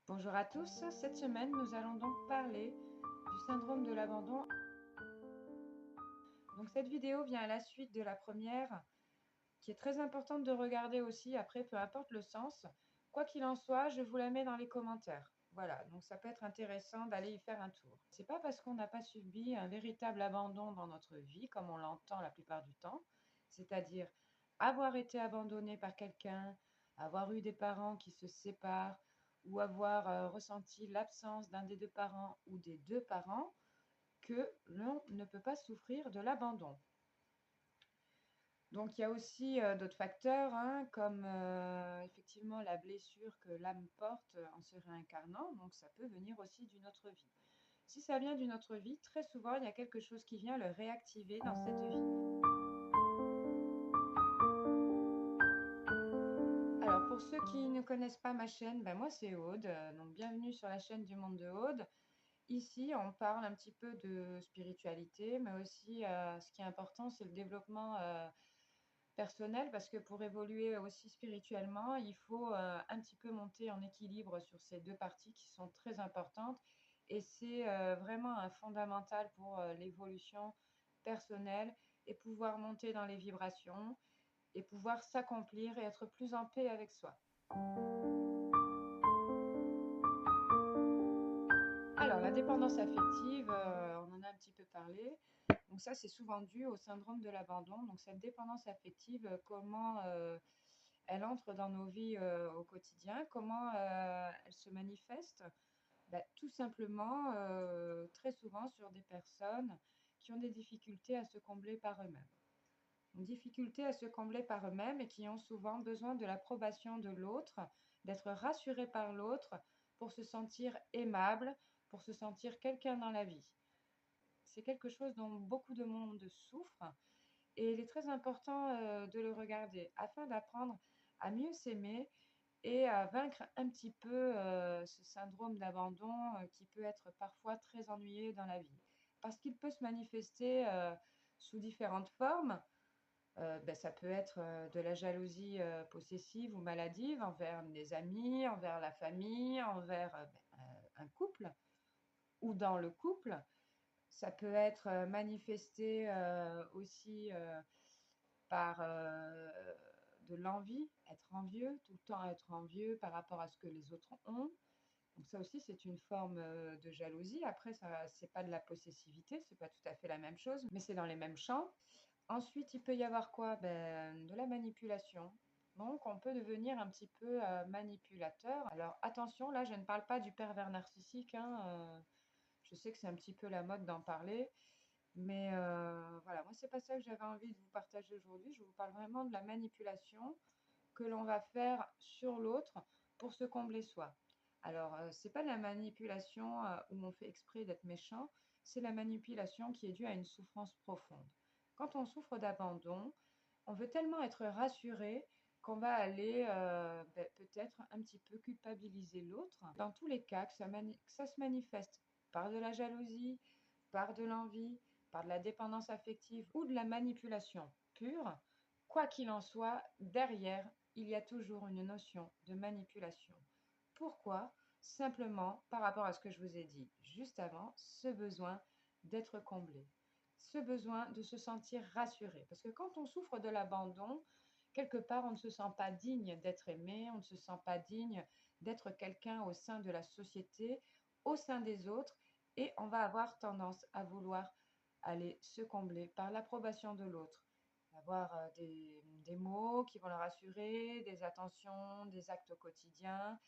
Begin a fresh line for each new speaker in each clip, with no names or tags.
Bonjour à tous, cette semaine nous allons donc parler du syndrome de l'abandon. Donc cette vidéo vient à la suite de la première qui est très importante de regarder aussi, après peu importe le sens. Quoi qu'il en soit, je vous la mets dans les commentaires. Voilà, donc ça peut être intéressant d'aller y faire un tour. C'est pas parce qu'on n'a pas subi un véritable abandon dans notre vie, comme on l'entend la plupart du temps, c'est-à-dire avoir été abandonné par quelqu'un, avoir eu des parents qui se séparent, ou avoir ressenti l'absence d'un des deux parents ou des deux parents, que l'on ne peut pas souffrir de l'abandon. Donc il y a aussi d'autres facteurs, hein, comme effectivement la blessure que l'âme porte en se réincarnant, donc ça peut venir aussi d'une autre vie. Si ça vient d'une autre vie, très souvent il y a quelque chose qui vient le réactiver dans cette vie. Alors pour ceux qui ne connaissent pas ma chaîne, ben moi c'est Aude, donc bienvenue sur la chaîne du monde de Aude. Ici on parle un petit peu de spiritualité, mais aussi ce qui est important c'est le développement personnel, parce que pour évoluer aussi spirituellement, il faut un petit peu monter en équilibre sur ces deux parties qui sont très importantes, et c'est vraiment un fondamental pour l'évolution personnelle et pouvoir monter dans les vibrations et pouvoir s'accomplir et être plus en paix avec soi. Alors, la dépendance affective, on en a un petit peu parlé. Donc ça, c'est souvent dû au syndrome de l'abandon. Donc cette dépendance affective, comment elle entre dans nos vies au quotidien, comment elle se manifeste? Tout simplement, très souvent sur des personnes qui ont des difficultés à se combler par eux-mêmes. Une difficulté à se combler par eux-mêmes et qui ont souvent besoin de l'approbation de l'autre, d'être rassurés par l'autre pour se sentir aimable, pour se sentir quelqu'un dans la vie. C'est quelque chose dont beaucoup de monde souffre, et il est très important de le regarder afin d'apprendre à mieux s'aimer et à vaincre un petit peu ce syndrome d'abandon qui peut être parfois très ennuyeux dans la vie. Parce qu'il peut se manifester sous différentes formes. Ça peut être de la jalousie possessive ou maladive envers des amis, envers la famille, envers un couple ou dans le couple. Ça peut être manifesté aussi par de l'envie, être envieux, tout le temps être envieux par rapport à ce que les autres ont. Donc ça aussi, c'est une forme de jalousie. Après, ça, c'est pas de la possessivité, c'est pas tout à fait la même chose, mais c'est dans les mêmes champs. Ensuite, il peut y avoir quoi? De la manipulation. Donc, on peut devenir un petit peu manipulateur. Alors, attention, là, je ne parle pas du pervers narcissique, hein, je sais que c'est un petit peu la mode d'en parler, mais voilà, moi, c'est pas ça que j'avais envie de vous partager aujourd'hui. Je vous parle vraiment de la manipulation que l'on va faire sur l'autre pour se combler soi. Alors, c'est pas de la manipulation où on fait exprès d'être méchant, c'est la manipulation qui est due à une souffrance profonde. Quand on souffre d'abandon, on veut tellement être rassuré qu'on va aller peut-être un petit peu culpabiliser l'autre. Dans tous les cas, que ça se manifeste par de la jalousie, par de l'envie, par de la dépendance affective ou de la manipulation pure, quoi qu'il en soit, derrière, il y a toujours une notion de manipulation. Pourquoi? Simplement par rapport à ce que je vous ai dit juste avant, ce besoin d'être comblé, ce besoin de se sentir rassuré. Parce que quand on souffre de l'abandon, quelque part, on ne se sent pas digne d'être aimé, on ne se sent pas digne d'être quelqu'un au sein de la société, au sein des autres, et on va avoir tendance à vouloir aller se combler par l'approbation de l'autre, avoir des mots qui vont le rassurer, des attentions, des actes au quotidien,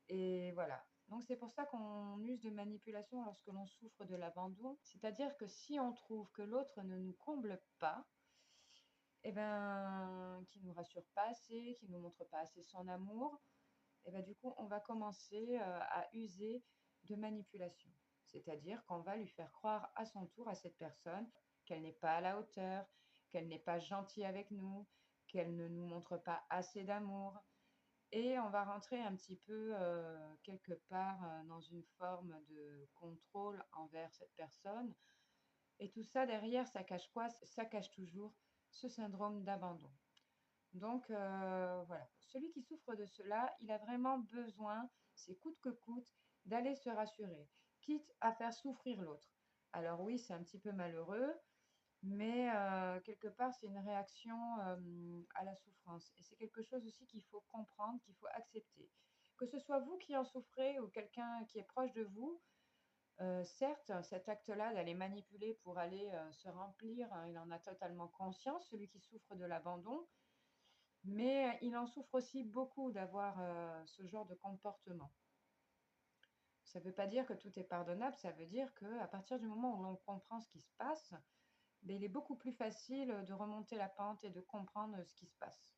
et voilà. Donc c'est pour ça qu'on use de manipulation lorsque l'on souffre de l'abandon. C'est-à-dire que si on trouve que l'autre ne nous comble pas, eh ben, qui ne nous rassure pas assez, qui ne nous montre pas assez son amour, eh ben, du coup, on va commencer à user de manipulation. C'est-à-dire qu'on va lui faire croire à son tour à cette personne qu'elle n'est pas à la hauteur, qu'elle n'est pas gentille avec nous, qu'elle ne nous montre pas assez d'amour. Et on va rentrer un petit peu quelque part dans une forme de contrôle envers cette personne. Et tout ça derrière, ça cache quoi? Ça cache toujours ce syndrome d'abandon. Donc voilà, celui qui souffre de cela, il a vraiment besoin c'est coûte que coûte d'aller se rassurer, quitte à faire souffrir l'autre. Alors oui, c'est un petit peu malheureux, mais quelque part, c'est une réaction à la souffrance. Et c'est quelque chose aussi qu'il faut comprendre, qu'il faut accepter. Que ce soit vous qui en souffrez ou quelqu'un qui est proche de vous, certes, cet acte-là d'aller manipuler pour aller se remplir, hein, il en a totalement conscience, celui qui souffre de l'abandon, mais il en souffre aussi beaucoup d'avoir ce genre de comportement. Ça ne veut pas dire que tout est pardonnable, ça veut dire qu'à partir du moment où l'on comprend ce qui se passe, ben, il est beaucoup plus facile de remonter la pente et de comprendre ce qui se passe.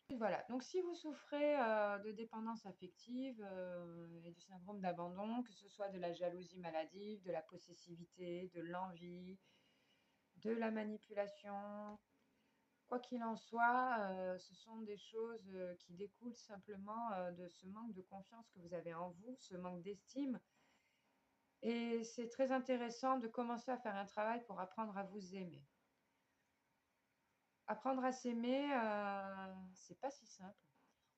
Et voilà, donc si vous souffrez de dépendance affective et du syndrome d'abandon, que ce soit de la jalousie maladive, de la possessivité, de l'envie, de la manipulation, quoi qu'il en soit, ce sont des choses qui découlent simplement de ce manque de confiance que vous avez en vous, ce manque d'estime. Et c'est très intéressant de commencer à faire un travail pour apprendre à vous aimer. Apprendre à s'aimer, c'est pas si simple.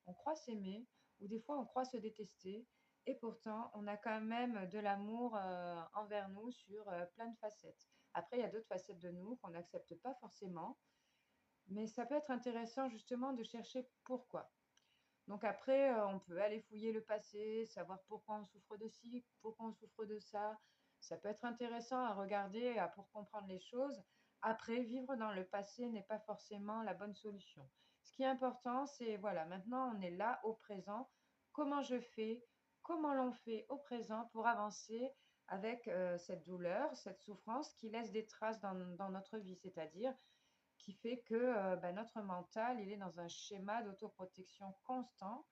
On croit s'aimer, ou des fois on croit se détester, et pourtant on a quand même de l'amour envers nous sur plein de facettes. Après, il y a d'autres facettes de nous qu'on n'accepte pas forcément, mais ça peut être intéressant justement de chercher pourquoi. Donc après, on peut aller fouiller le passé, savoir pourquoi on souffre de ci, pourquoi on souffre de ça. Ça peut être intéressant à regarder pour comprendre les choses. Après, vivre dans le passé n'est pas forcément la bonne solution. Ce qui est important, c'est voilà, maintenant on est là au présent. Comment je fais, comment l'on fait au présent pour avancer avec cette douleur, cette souffrance qui laisse des traces dans notre vie, c'est-à-dire qui fait que notre mental, il est dans un schéma d'autoprotection constant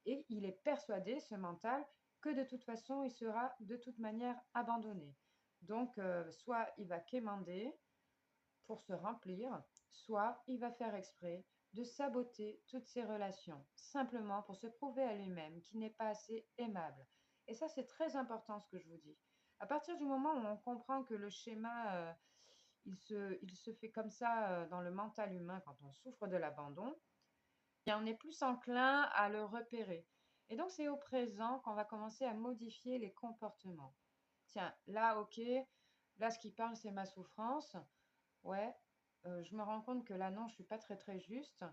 et il est persuadé, ce mental, que de toute façon, il sera de toute manière abandonné. Donc, soit il va quémander pour se remplir, soit il va faire exprès de saboter toutes ses relations, simplement pour se prouver à lui-même qu'il n'est pas assez aimable. Et ça, c'est très important ce que je vous dis. À partir du moment où on comprend que le schéma il se fait comme ça dans le mental humain quand on souffre de l'abandon, et on est plus enclin à le repérer. Et donc, c'est au présent qu'on va commencer à modifier les comportements. Tiens, là, ok, là, ce qui parle, c'est ma souffrance. Ouais, je me rends compte que là, non, je suis pas très, très juste.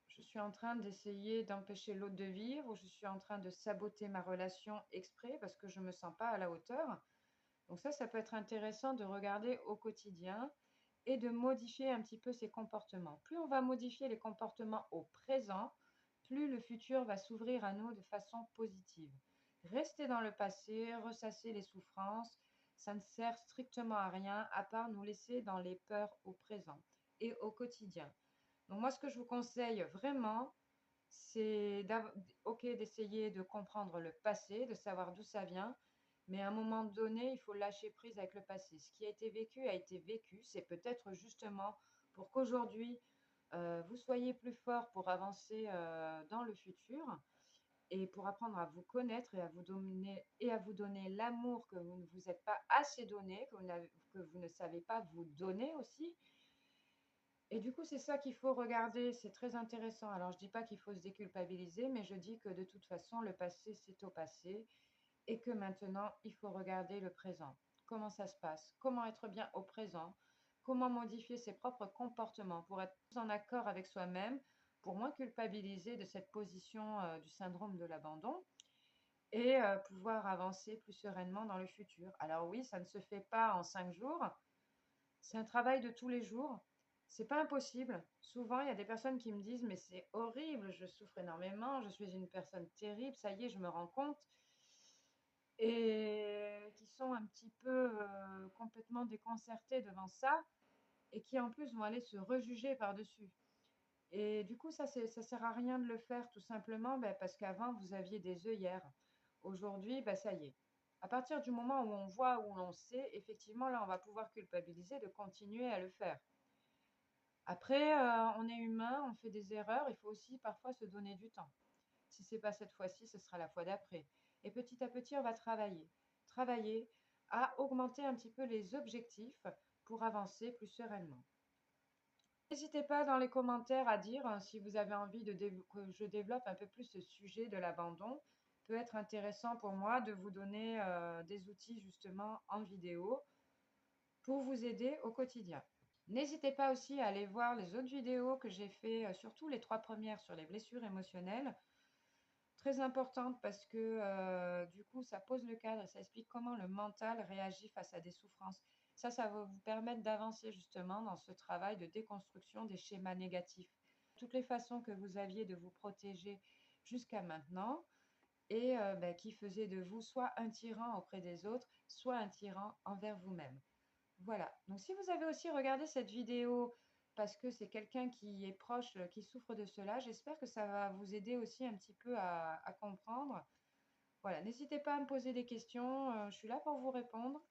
Je suis en train d'essayer d'empêcher l'autre de vivre, ou je suis en train de saboter ma relation exprès parce que je ne me sens pas à la hauteur. Donc ça peut être intéressant de regarder au quotidien et de modifier un petit peu ses comportements. Plus on va modifier les comportements au présent, plus le futur va s'ouvrir à nous de façon positive. Rester dans le passé, ressasser les souffrances, ça ne sert strictement à rien à part nous laisser dans les peurs au présent et au quotidien. Donc moi, ce que je vous conseille vraiment, c'est ok d'essayer de comprendre le passé, de savoir d'où ça vient, mais à un moment donné, il faut lâcher prise avec le passé. Ce qui a été vécu. C'est peut-être justement pour qu'aujourd'hui, vous soyez plus fort pour avancer dans le futur et pour apprendre à vous connaître et à vous donner l'amour que vous ne vous êtes pas assez donné, que vous ne savez pas vous donner aussi. Et du coup, c'est ça qu'il faut regarder, c'est très intéressant. Alors, je dis pas qu'il faut se déculpabiliser, mais je dis que de toute façon, le passé, c'est au passé et que maintenant, il faut regarder le présent. Comment ça se passe? Comment être bien au présent? Comment modifier ses propres comportements pour être plus en accord avec soi-même, pour moins culpabiliser de cette position du syndrome de l'abandon et pouvoir avancer plus sereinement dans le futur. Alors oui, ça ne se fait pas en 5 jours, c'est un travail de tous les jours. C'est pas impossible. Souvent, il y a des personnes qui me disent, mais c'est horrible, je souffre énormément, je suis une personne terrible, ça y est, je me rends compte. Et qui sont un petit peu complètement déconcertés devant ça et qui en plus vont aller se rejuger par-dessus. Et du coup, ça sert à rien de le faire tout simplement parce qu'avant, vous aviez des œillères. Aujourd'hui, ça y est. À partir du moment où on voit, où l'on sait, effectivement, là, on va pouvoir culpabiliser de continuer à le faire. Après, on est humain, on fait des erreurs, il faut aussi parfois se donner du temps. Si ce n'est pas cette fois-ci, ce sera la fois d'après. Et petit à petit, on va travailler à augmenter un petit peu les objectifs pour avancer plus sereinement. N'hésitez pas dans les commentaires à dire si vous avez envie que je développe un peu plus ce sujet de l'abandon. peut être intéressant pour moi de vous donner des outils justement en vidéo pour vous aider au quotidien. N'hésitez pas aussi à aller voir les autres vidéos que j'ai fait, surtout les 3 premières sur les blessures émotionnelles. Très importante parce que du coup, ça pose le cadre et ça explique comment le mental réagit face à des souffrances. Ça va vous permettre d'avancer justement dans ce travail de déconstruction des schémas négatifs. Toutes les façons que vous aviez de vous protéger jusqu'à maintenant et qui faisaient de vous soit un tyran auprès des autres, soit un tyran envers vous-même. Voilà. Donc, si vous avez aussi regardé cette vidéo parce que c'est quelqu'un qui est proche, qui souffre de cela, j'espère que ça va vous aider aussi un petit peu à comprendre. Voilà, n'hésitez pas à me poser des questions, je suis là pour vous répondre.